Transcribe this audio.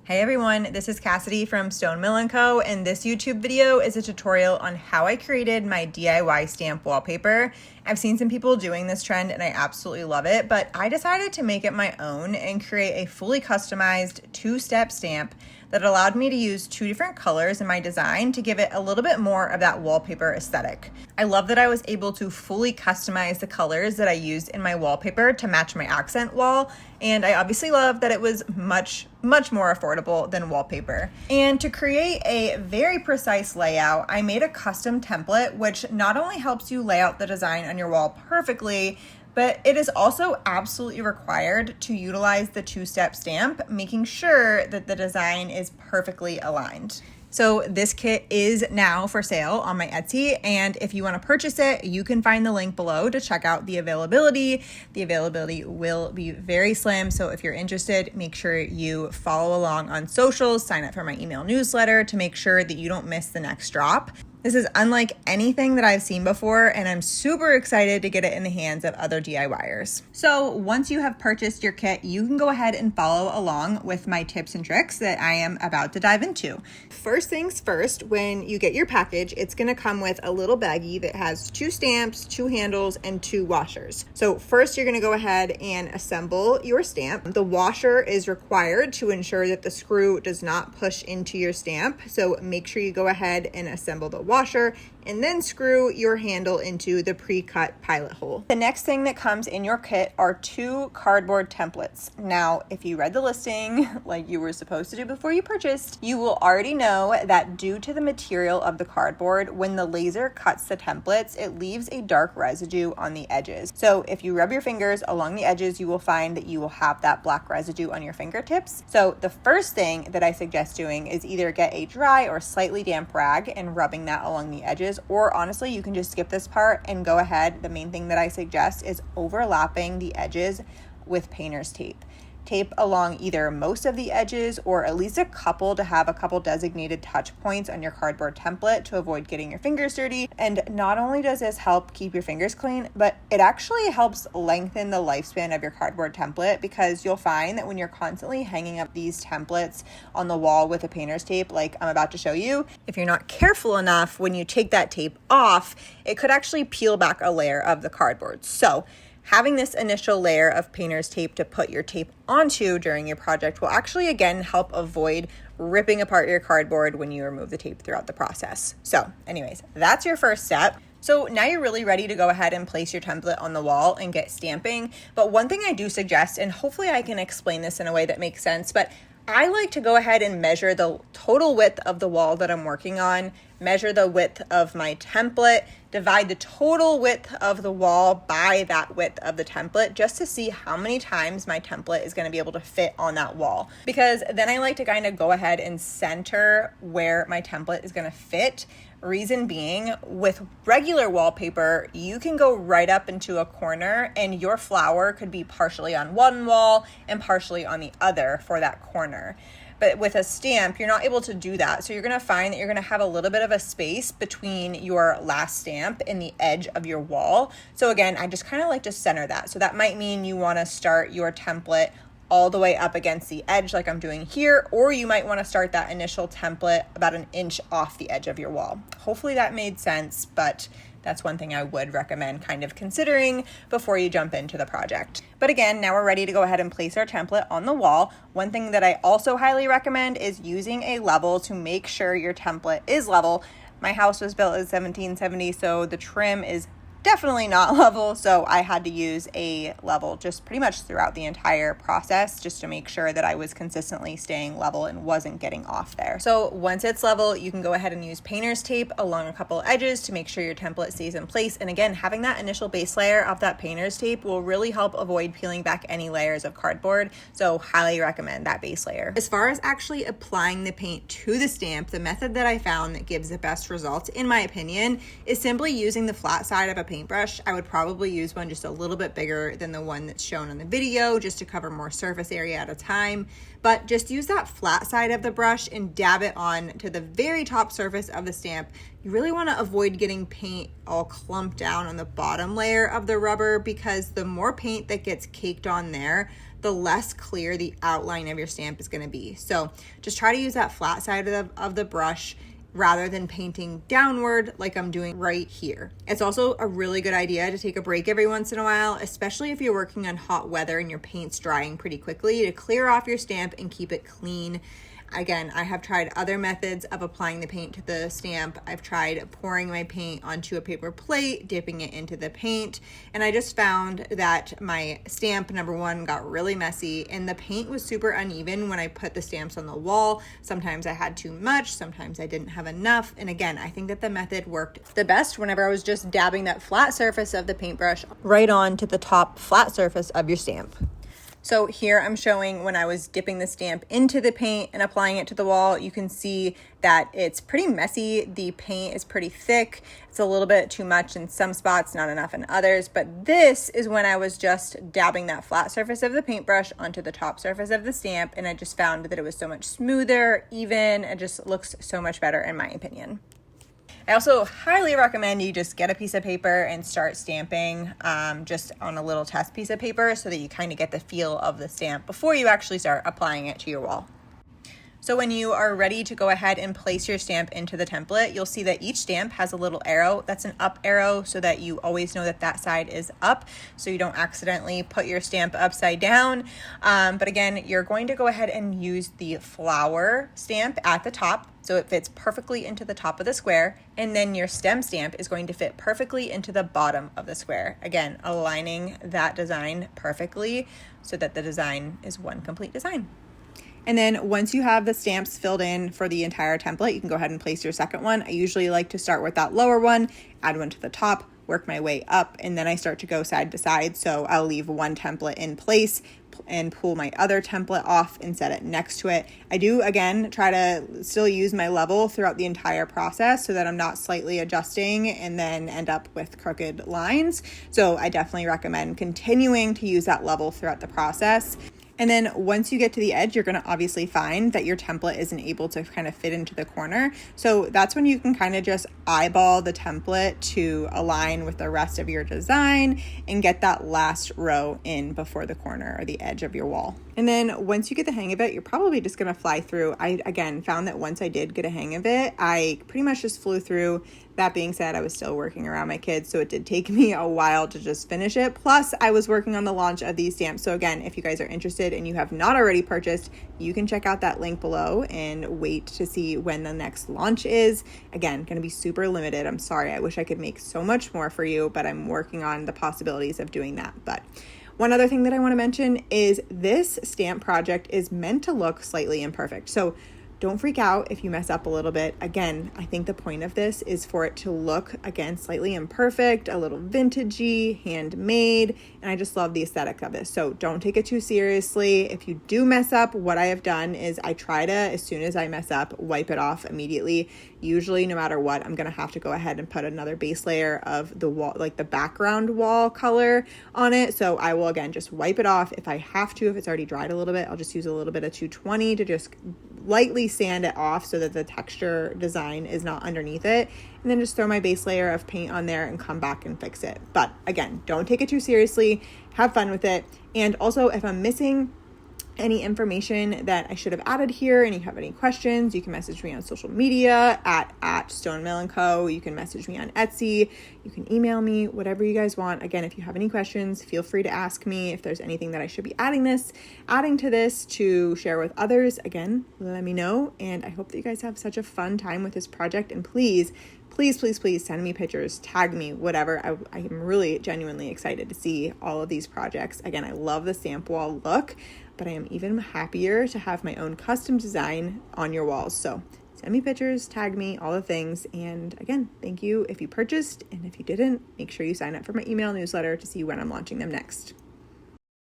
Hey everyone, this is Cassidy from Stonemill & Co. and this YouTube video is a tutorial on how I created my DIY stamp wallpaper. I've seen some people doing this trend and I absolutely love it, but I decided to make it my own and create a fully customized two-step stamp that allowed me to use two different colors in my design to give it a little bit more of that wallpaper aesthetic. I love that I was able to fully customize the colors that I used in my wallpaper to match my accent wall, and I obviously love that it was much more affordable than wallpaper. And to create a very precise layout, I made a custom template which not only helps you lay out the design on your wall perfectly, but it is also absolutely required to utilize the two-step stamp, making sure that the design is perfectly aligned. So this kit is now for sale on my Etsy, and if you want to purchase it, you can find the link below to check out the availability. The availability will be very slim, so if you're interested, make sure you follow along on socials, sign up for my email newsletter to make sure that you don't miss the next drop. This is unlike anything that I've seen before, and I'm super excited to get it in the hands of other DIYers. So once you have purchased your kit, you can go ahead and follow along with my tips and tricks that I am about to dive into. First things first, when you get your package, it's gonna come with a little baggie that has two stamps, two handles, and two washers. So first you're gonna go ahead and assemble your stamp. The washer is required to ensure that the screw does not push into your stamp. So make sure you go ahead and assemble the washer and then screw your handle into the pre-cut pilot hole. The next thing that comes in your kit are two cardboard templates. Now, if you read the listing like you were supposed to do before you purchased, you will already know that due to the material of the cardboard, when the laser cuts the templates, it leaves a dark residue on the edges. So if you rub your fingers along the edges, you will find that you will have that black residue on your fingertips. So the first thing that I suggest doing is either get a dry or slightly damp rag and rubbing that along the edges, or honestly, you can just skip this part and go ahead. The main thing that I suggest is overlapping the edges with painter's tape. Tape along either most of the edges or at least a couple to have a couple designated touch points on your cardboard template to avoid getting your fingers dirty. And not only does this help keep your fingers clean, but it actually helps lengthen the lifespan of your cardboard template, because you'll find that when you're constantly hanging up these templates on the wall with a painter's tape like I'm about to show you, if you're not careful enough, when you take that tape off, it could actually peel back a layer of the cardboard. So having this initial layer of painter's tape to put your tape onto during your project will actually again help avoid ripping apart your cardboard when you remove the tape throughout the process. So anyways, that's your first step. So now you're really ready to go ahead and place your template on the wall and get stamping. But one thing I do suggest, and hopefully I can explain this in a way that makes sense, but I like to go ahead and measure the total width of the wall that I'm working on, measure the width of my template, divide the total width of the wall by that width of the template, just to see how many times my template is going to be able to fit on that wall. Because then I like to kind of go ahead and center where my template is going to fit. Reason being, with regular wallpaper, you can go right up into a corner and your flower could be partially on one wall and partially on the other for that corner. But with a stamp, you're not able to do that. So you're gonna find that you're gonna have a little bit of a space between your last stamp and the edge of your wall. So again, I just kind of like to center that. So that might mean you wanna start your template all the way up against the edge like I'm doing here, or you might want to start that initial template about an inch off the edge of your wall. Hopefully that made sense, but that's one thing I would recommend kind of considering before you jump into the project. But again, now we're ready to go ahead and place our template on the wall. One thing that I also highly recommend is using a level to make sure your template is level. My house was built in 1770, so the trim is definitely not level, so I had to use a level just pretty much throughout the entire process just to make sure that I was consistently staying level and wasn't getting off there. So once it's level, you can go ahead and use painter's tape along a couple edges to make sure your template stays in place. And again, having that initial base layer of that painter's tape will really help avoid peeling back any layers of cardboard, so highly recommend that base layer. As far as actually applying the paint to the stamp, the method that I found that gives the best results, in my opinion, is simply using the flat side of a paintbrush. I would probably use one just a little bit bigger than the one that's shown on the video, just to cover more surface area at a time. But just use that flat side of the brush and dab it on to the very top surface of the stamp. You really want to avoid getting paint all clumped down on the bottom layer of the rubber, because the more paint that gets caked on there, the less clear the outline of your stamp is going to be. So just try to use that flat side of the brush rather than painting downward like I'm doing right here. It's also a really good idea to take a break every once in a while, especially if you're working on hot weather and your paint's drying pretty quickly, to clear off your stamp and keep it clean. Again, I have tried other methods of applying the paint to the stamp. I've tried pouring my paint onto a paper plate, dipping it into the paint, and I just found that my stamp, number one, got really messy, and the paint was super uneven when I put the stamps on the wall. Sometimes I had too much, sometimes I didn't have enough, and again, I think that the method worked the best whenever I was just dabbing that flat surface of the paintbrush right on to the top flat surface of your stamp. So here I'm showing when I was dipping the stamp into the paint and applying it to the wall. You can see that it's pretty messy. The paint is pretty thick. It's a little bit too much in some spots, not enough in others. But this is when I was just dabbing that flat surface of the paintbrush onto the top surface of the stamp. And I just found that it was so much smoother, even. It just looks so much better in my opinion. I also highly recommend you just get a piece of paper and start stamping just on a little test piece of paper so that you kind of get the feel of the stamp before you actually start applying it to your wall. So when you are ready to go ahead and place your stamp into the template, you'll see that each stamp has a little arrow. That's an up arrow so that you always know that that side is up so you don't accidentally put your stamp upside down. But again, you're going to go ahead and use the flower stamp at the top so it fits perfectly into the top of the square, and then your stem stamp is going to fit perfectly into the bottom of the square. Again, aligning that design perfectly so that the design is one complete design. And then once you have the stamps filled in for the entire template, you can go ahead and place your second one. I usually like to start with that lower one, add one to the top, work my way up, and then I start to go side to side. So I'll leave one template in place and pull my other template off and set it next to it. I do, again, try to still use my level throughout the entire process so that I'm not slightly adjusting and then end up with crooked lines. So I definitely recommend continuing to use that level throughout the process. And then once you get to the edge, you're going to obviously find that your template isn't able to kind of fit into the corner. So that's when you can kind of just eyeball the template to align with the rest of your design and get that last row in before the corner or the edge of your wall. And then once you get the hang of it, you're probably just going to fly through. I, again, found that once I did get a hang of it, I pretty much just flew through. That being said, I was still working around my kids, so it did take me a while to just finish it. Plus, I was working on the launch of these stamps. So again, if you guys are interested and you have not already purchased, you can check out that link below and wait to see when the next launch is. Again, going to be super limited. I'm sorry. I wish I could make so much more for you, but I'm working on the possibilities of doing that. But one other thing that I want to mention is this stamp project is meant to look slightly imperfect. So don't freak out if you mess up a little bit. Again, I think the point of this is for it to look, again, slightly imperfect, a little vintagey, handmade, and I just love the aesthetic of this. So don't take it too seriously. If you do mess up, what I have done is I try to, as soon as I mess up, wipe it off immediately. Usually, no matter what, I'm gonna have to go ahead and put another base layer of the wall, like the background wall color on it. So I will, again, just wipe it off. If I have to, if it's already dried a little bit, I'll just use a little bit of 220 to just lightly sand it off so that the texture design is not underneath it, and then just throw my base layer of paint on there and come back and fix it. But again, don't take it too seriously, have fun with it. And also, if I'm missing any information that I should have added here and you have any questions, you can message me on social media at Stonemill & Co. You can message me on Etsy. You can email me, whatever you guys want. Again, if you have any questions, feel free to ask me. If there's anything that I should be adding to this to share with others, again, let me know. And I hope that you guys have such a fun time with this project. And please send me pictures, tag me, whatever. I am really genuinely excited to see all of these projects. Again, I love the stamp wall look, but I am even happier to have my own custom design on your walls. So send me pictures, tag me, all the things. And again, thank you if you purchased. And if you didn't, make sure you sign up for my email newsletter to see when I'm launching them next.